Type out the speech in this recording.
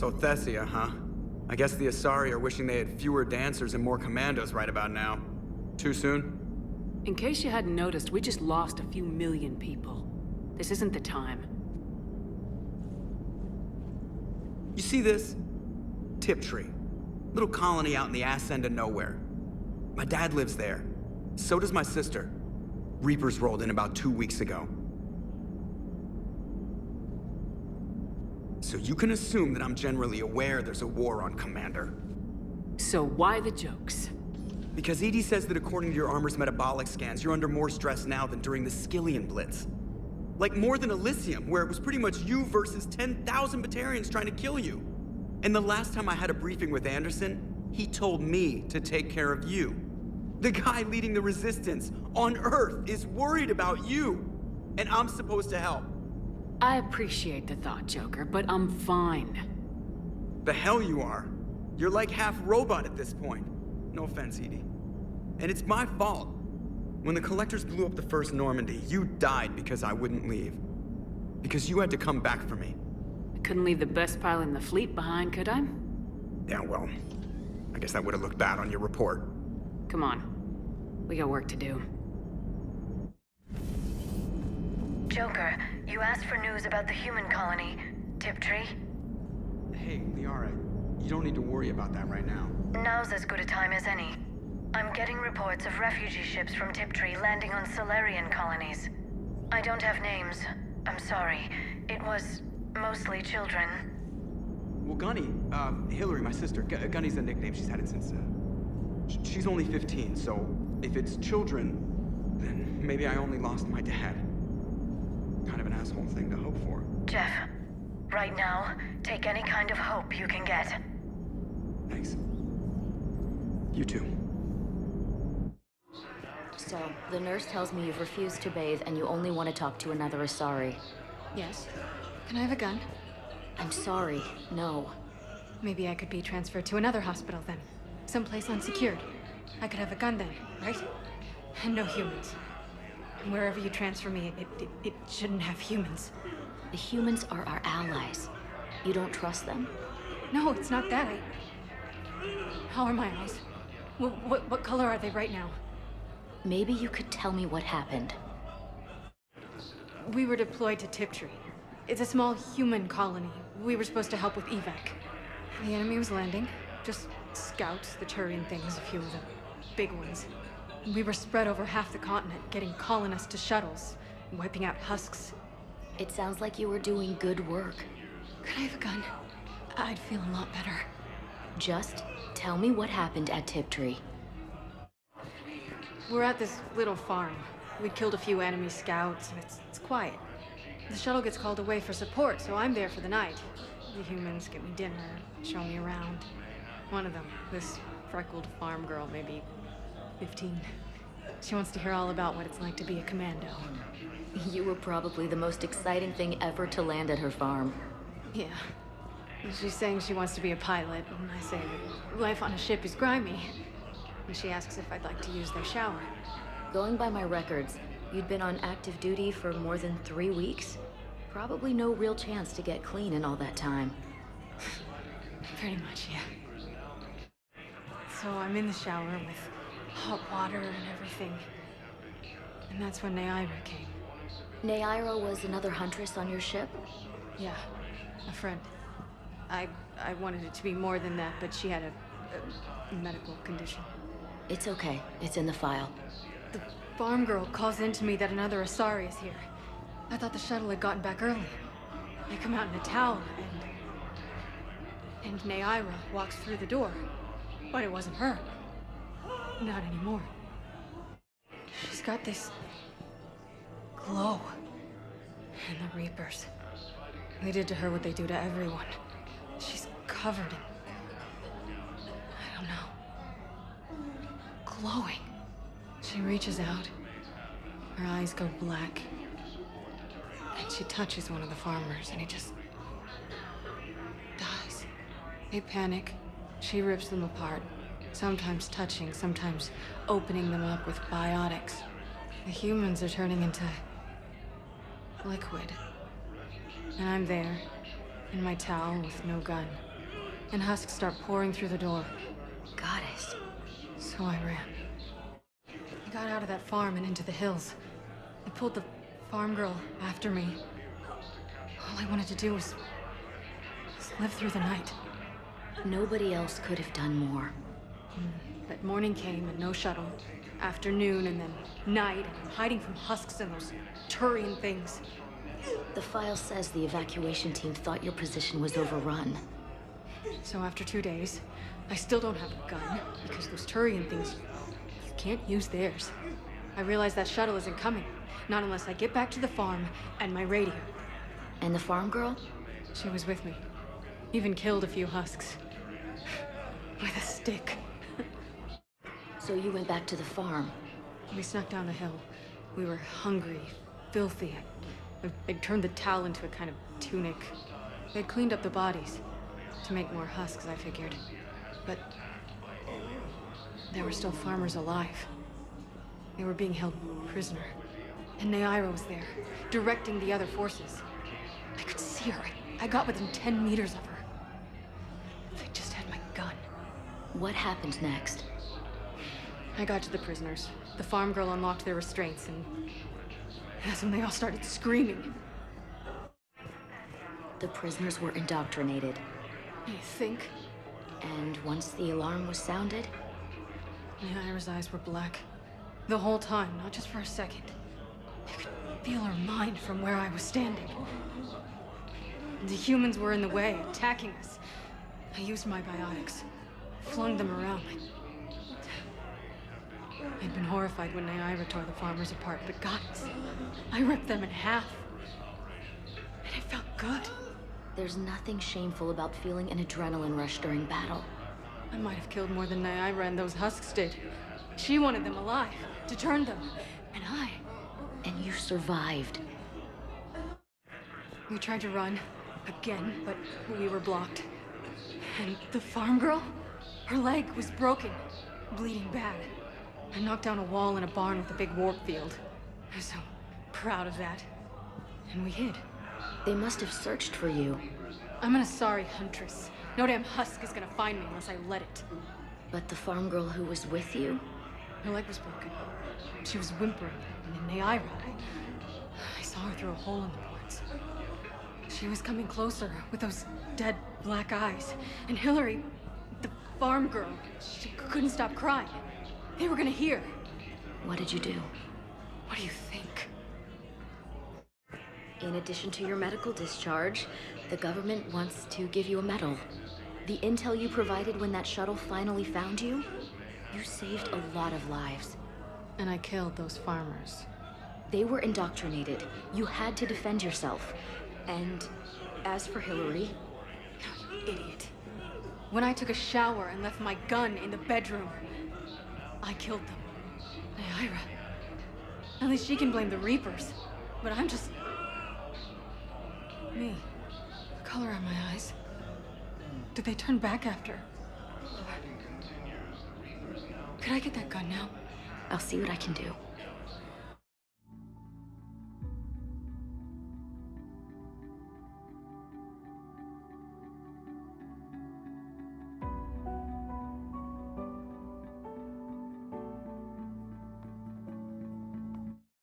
So Thessia, huh? I guess the Asari are wishing they had fewer dancers and more commandos right about now. Too soon? In case you hadn't noticed, we just lost a few million people. This isn't the time. You see this? Tiptree. Little colony out in the ass end of nowhere. My dad lives there. So does my sister. Reapers rolled in about 2 weeks ago. So you can assume that I'm generally aware there's a war on, Commander. So why the jokes? Because EDI says that according to your armor's metabolic scans, you're under more stress now than during the Skillian Blitz. Like more than Elysium, where it was pretty much you versus 10,000 Batarians trying to kill you. And the last time I had a briefing with Anderson, he told me to take care of you. The guy leading the resistance on Earth is worried about you, and I'm supposed to help. I appreciate the thought, Joker, but I'm fine. The hell you are. You're like half robot at this point. No offense, EDI. And it's my fault. When the Collectors blew up the first Normandy, you died because I wouldn't leave. Because you had to come back for me. I couldn't leave the best pilot in the fleet behind, could I? Yeah, well, I guess that would have looked bad on your report. Come on. We got work to do. Joker, you asked for news about the human colony, Tiptree. Hey, Liara, you don't need to worry about that right now. Now's as good a time as any. I'm getting reports of refugee ships from Tiptree landing on Solarian colonies. I don't have names. I'm sorry. It was mostly children. Well, Gunny, Hillary, my sister, Gunny's a nickname. She's had it since, she's only 15, so if it's children, then maybe I only lost my dad. Kind of an asshole thing to hope for. Jeff, right now, take any kind of hope you can get. Thanks. You too. So, the nurse tells me you've refused to bathe and you only want to talk to another Asari. Yes. Can I have a gun? I'm sorry, no. Maybe I could be transferred to another hospital then. Someplace unsecured. I could have a gun then, right? And no humans. And wherever you transfer me, it shouldn't have humans. The humans are our allies. You don't trust them? No, it's not that. How are my eyes? What color are they right now? Maybe you could tell me what happened. We were deployed to Tiptree. It's a small human colony. We were supposed to help with evac. The enemy was landing. Just scouts, the Turian things, a few of the big ones. We were spread over half the continent, getting colonists to shuttles, wiping out husks. It sounds like you were doing good work. Could I have a gun? I'd feel a lot better. Just tell me what happened at Tiptree. We're at this little farm. We'd killed a few enemy scouts, and it's quiet. The shuttle gets called away for support, so I'm there for the night. The humans get me dinner, show me around. One of them, this freckled farm girl, maybe 15. She wants to hear all about what it's like to be a commando. You were probably the most exciting thing ever to land at her farm. Yeah. She's saying she wants to be a pilot, and I say life on a ship is grimy. And she asks if I'd like to use their shower. Going by my records, you'd been on active duty for more than 3 weeks. Probably no real chance to get clean in all that time. Pretty much, yeah. So I'm in the shower with hot water and everything. And that's when Neaira came. Neaira was another huntress on your ship? Yeah, a friend. I wanted it to be more than that, but she had a medical condition. It's okay. It's in the file. The farm girl calls in to me that another Asari is here. I thought the shuttle had gotten back early. I come out in a towel, and Neaira walks through the door. But it wasn't her. Not anymore. She's got this glow. And the Reapers. They did to her what they do to everyone. She's covered in... I don't know. Glowing. She reaches out. Her eyes go black. And she touches one of the farmers, and he just... dies. They panic. She rips them apart. Sometimes touching, sometimes opening them up with biotics. The humans are turning into... liquid. And I'm there, in my towel with no gun. and husks start pouring through the door. Goddess. So I ran. I got out of that farm and into the hills. I pulled the farm girl after me. All I wanted to do was live through the night. Nobody else could have done more. But morning came and no shuttle. Afternoon and then night, and I'm hiding from husks and those Turian things. The file says the evacuation team thought your position was overrun. So after 2 days, I still don't have a gun, because those Turian things, you can't use theirs. I realize that shuttle isn't coming, not unless I get back to the farm and my radio. And the farm girl? She was with me. Even killed a few husks. With a stick. So you went back to the farm. We snuck down the hill. We were hungry, filthy. They'd turned the towel into a kind of tunic. They'd cleaned up the bodies. To make more husks, I figured. But there were still farmers alive. They were being held prisoner. And Neaira was there, directing the other forces. I could see her. I got within 10 meters of her. If I just had my gun. What happened next? I got to the prisoners. The farm girl unlocked their restraints, and that's when they all started screaming. The prisoners were indoctrinated. You think? And once the alarm was sounded? Neaira's eyes were black. The whole time, not just for a second. I could feel her mind from where I was standing. The humans were in the way, attacking us. I used my biotics, flung them around. I'd been horrified when Neaira tore the farmers apart, but goddess, I ripped them in half. And it felt good. There's nothing shameful about feeling an adrenaline rush during battle. I might have killed more than Neaira and those husks did. She wanted them alive, to turn them, and I... And you survived. We tried to run, again, but we were blocked. And the farm girl? Her leg was broken, bleeding bad. I knocked down a wall in a barn with a big warp field. I was so proud of that. And we hid. They must have searched for you. I'm an Asari huntress. No damn husk is gonna find me unless I let it. But the farm girl who was with you? Her leg was broken. She was whimpering, and then Neaira, I saw her through a hole in the boards. She was coming closer with those dead black eyes. And Hillary, the farm girl, she couldn't stop crying. They were gonna hear. What did you do? What do you think? In addition to your medical discharge, the government wants to give you a medal. The intel you provided when that shuttle finally found you, you saved a lot of lives. And I killed those farmers. They were indoctrinated. You had to defend yourself. And as for Hillary... You idiot. When I took a shower and left my gun in the bedroom, I killed them. Neaira. At least she can blame the Reapers. But I'm just... me. The color of my eyes. Did they turn back after? Could I get that gun now? I'll see what I can do.